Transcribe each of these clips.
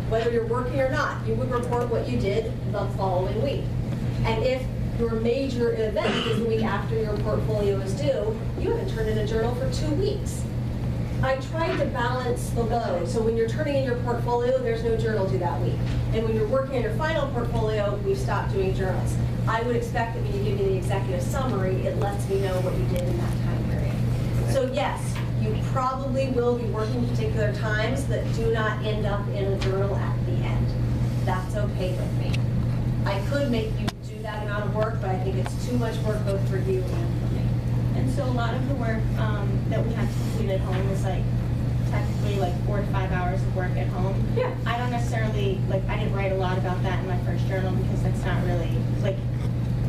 whether you're working or not, you would report what you did the following week. And if your major event is the week after your portfolio is due, you haven't turned in a journal for 2 weeks. I tried to balance the load. So when you're turning in your portfolio, there's no journal due that week. And when you're working on your final portfolio, we've stopped doing journals. I would expect that when you give me the executive summary, it lets me know what you did in that time period. So yes, you probably will be working particular times that do not end up in a journal at the end. That's okay with me. I could make you do that amount of work, but I think it's too much work both for you and for me. And so a lot of the work that we have to complete at home is like technically like 4 to 5 hours of work at home. Yeah. I don't necessarily, like, I didn't write a lot about that in my first journal because that's not really like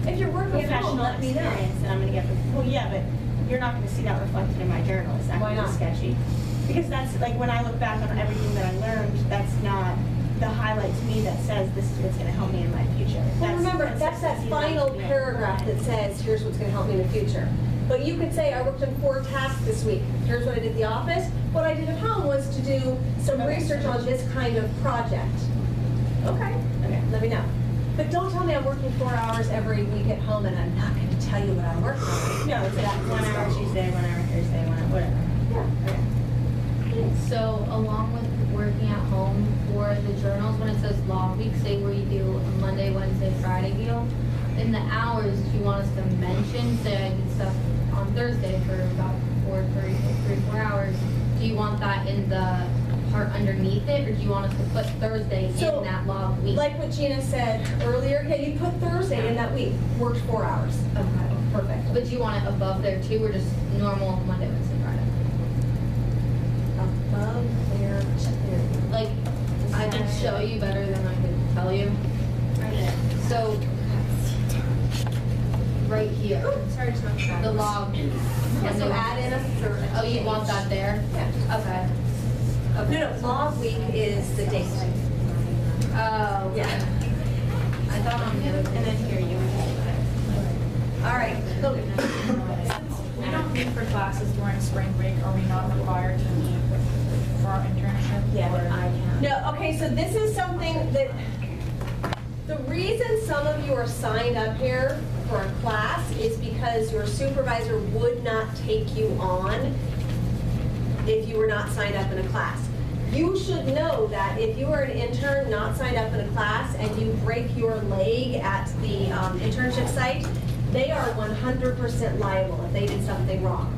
If you're working at home, professional let me know. experience that I'm going to get. Well, yeah, but you're not going to see that reflected in my journal. Is that Why going to not? be sketchy? Because that's like when I look back on everything that I learned, that's not the highlight to me that says this is what's going to help me in my future. Well, remember, that's that easy final to do. paragraph that says, here's what's going to help me in the future. But you could say, I worked on 4 tasks this week. Here's what I did at the office. What I did at home was to do some research on this kind of project. Okay, let me know. But don't tell me I'm working 4 hours every week at home and I'm not going to tell you what I'm working on. No, it's like 1 hour Tuesday, 1 hour Thursday, 1 hour whatever. Yeah. Okay. So along with working at home for the journals, when it says log week, say where you do a Monday, Wednesday, Friday deal, in the hours, do you want us to mention, say I did stuff on Thursday for about 4 hours, do you want that in the part underneath it, or do you want us to put Thursday So, in that log week? Like what Gina said earlier, yeah, you put Thursday in that week, worked 4 hours. Okay. Perfect. But do you want it above there too, or just normal Monday, Wednesday, Friday? Above there. Like, I can show you better than I can tell you. Okay. So, right here, Sorry to interrupt. the log. Yeah, so add in a third. Oh, you want that there? Yeah. Okay. No, log week is the date. Oh, Yeah. I thought on the other. And then here you. All right. We don't meet for classes during spring break. Are we not required to meet for our internship? Yeah, Or- but I can. No, okay, so this is something that, the reason some of you are signed up here for a class is because your supervisor would not take you on if you were not signed up in a class. You should know that if you are an intern not signed up in a class and you break your leg at the internship site, they are 100% liable if they did something wrong.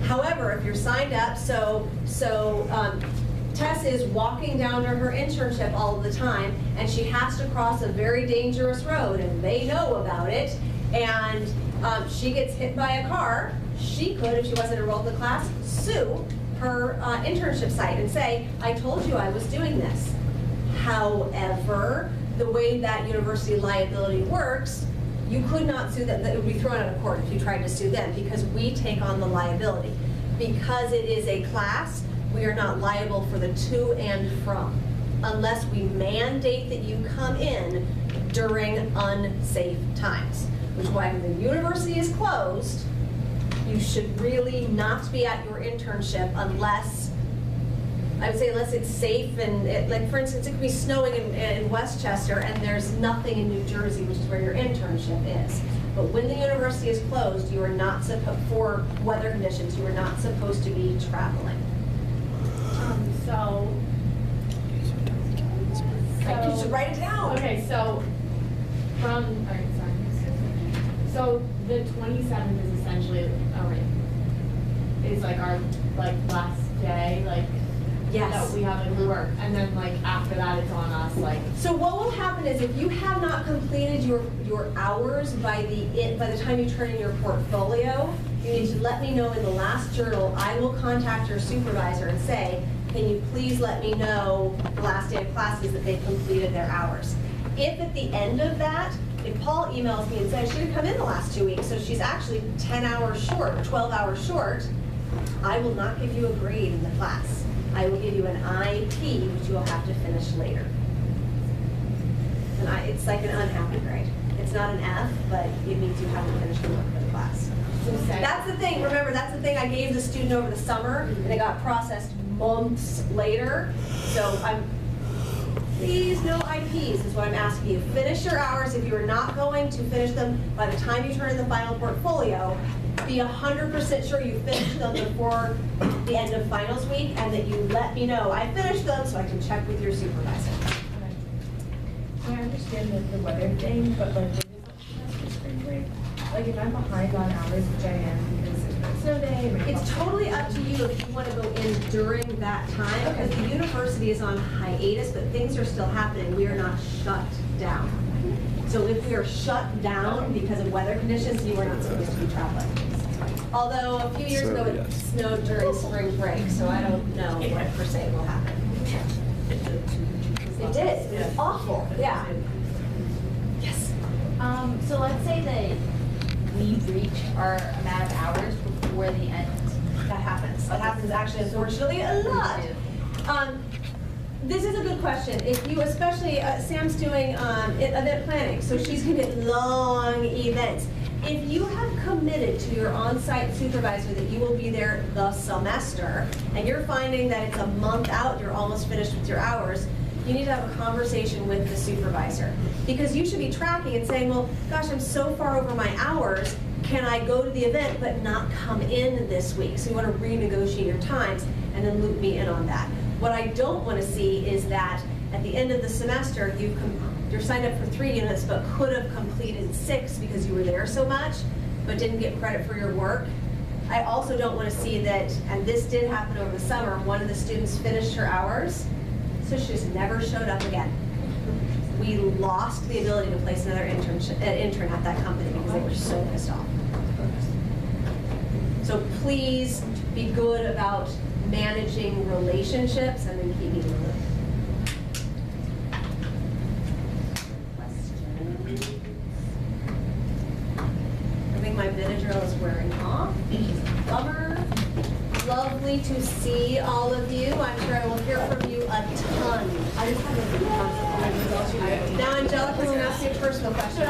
However, if you're signed up, so Tess is walking down to her internship all of the time, and she has to cross a very dangerous road, and they know about it, and she gets hit by a car, she could, if she wasn't enrolled in the class, sue her internship site and say, I told you I was doing this. However, the way that university liability works, you could not sue them. That would be thrown out of court if you tried to sue them because we take on the liability. Because it is a class, we are not liable for the to and from unless we mandate that you come in during unsafe times, which is why when the university is closed, you should really not be at your internship unless, I would say unless it's safe and, like for instance, it could be snowing in Westchester and there's nothing in New Jersey, which is where your internship is. But when the university is closed, you are not supposed, for weather conditions, you are not supposed to be traveling. So. You should write it down. Okay, so from, all right, sorry. So the 27th is essentially, is like our last day, Yes. that we have to work, and then after that it's on us, So what will happen is if you have not completed your hours by the time you turn in your portfolio, you need to let me know in the last journal. I will contact your supervisor and say, can you please let me know the last day of classes that they've completed their hours. If at the end of that, if Paul emails me and says she didn't come in the last 2 weeks, so she's actually 10 hours short or 12 hours short, I will not give you a grade in the class. I will give you an IP, which you will have to finish later. It's like an unhappy grade. It's not an F, but it means you have to finish the work for the class. That's the thing, remember, that's the thing I gave the student over the summer, and it got processed months later. So please, no IPs is what I'm asking you. Finish your hours. If you are not going to finish them by the time you turn in the final portfolio, be 100% sure you finish them before the end of finals week, and that you let me know I finished them so I can check with your supervisor. I understand the weather thing, but like, when is spring break? Like, if I'm behind on hours, which I am because it's snow day. or It's totally up to you if you want to go in during that time, because the university is on hiatus, but things are still happening. We are not shut down. So if we are shut down because of weather conditions, you are not supposed to be traveling. Although a few years ago it snowed during spring break, so I don't know what per se will happen. It did. It was awful. Yeah. Yes. So let's say that we reach our amount of hours before the end. That happens. That happens actually, unfortunately, a lot. This is a good question. If you, especially, Sam's doing event planning, so she's going to get long events. If you have committed to your on-site supervisor that you will be there the semester, and you're finding that it's a month out, you're almost finished with your hours, you need to have a conversation with the supervisor. Because you should be tracking and saying, well, gosh, I'm so far over my hours, can I go to the event but not come in this week? So you want to renegotiate your times and then loop me in on that. What I don't want to see is that at the end of the semester, you're signed up for 3 units but could have completed 6 because you were there so much, but didn't get credit for your work. I also don't want to see that, and this did happen over the summer, one of the students finished her hours, so she just never showed up again. We lost the ability to place another intern at that company because they were so pissed off. So please be good about managing relationships and then keep me in the loop. Questions? I think my Benadryl is wearing off, which is a bummer. Lovely to see all of you. I'm sure I will hear from you a ton. I just have a concept. Now Angelica's going to ask you a personal question.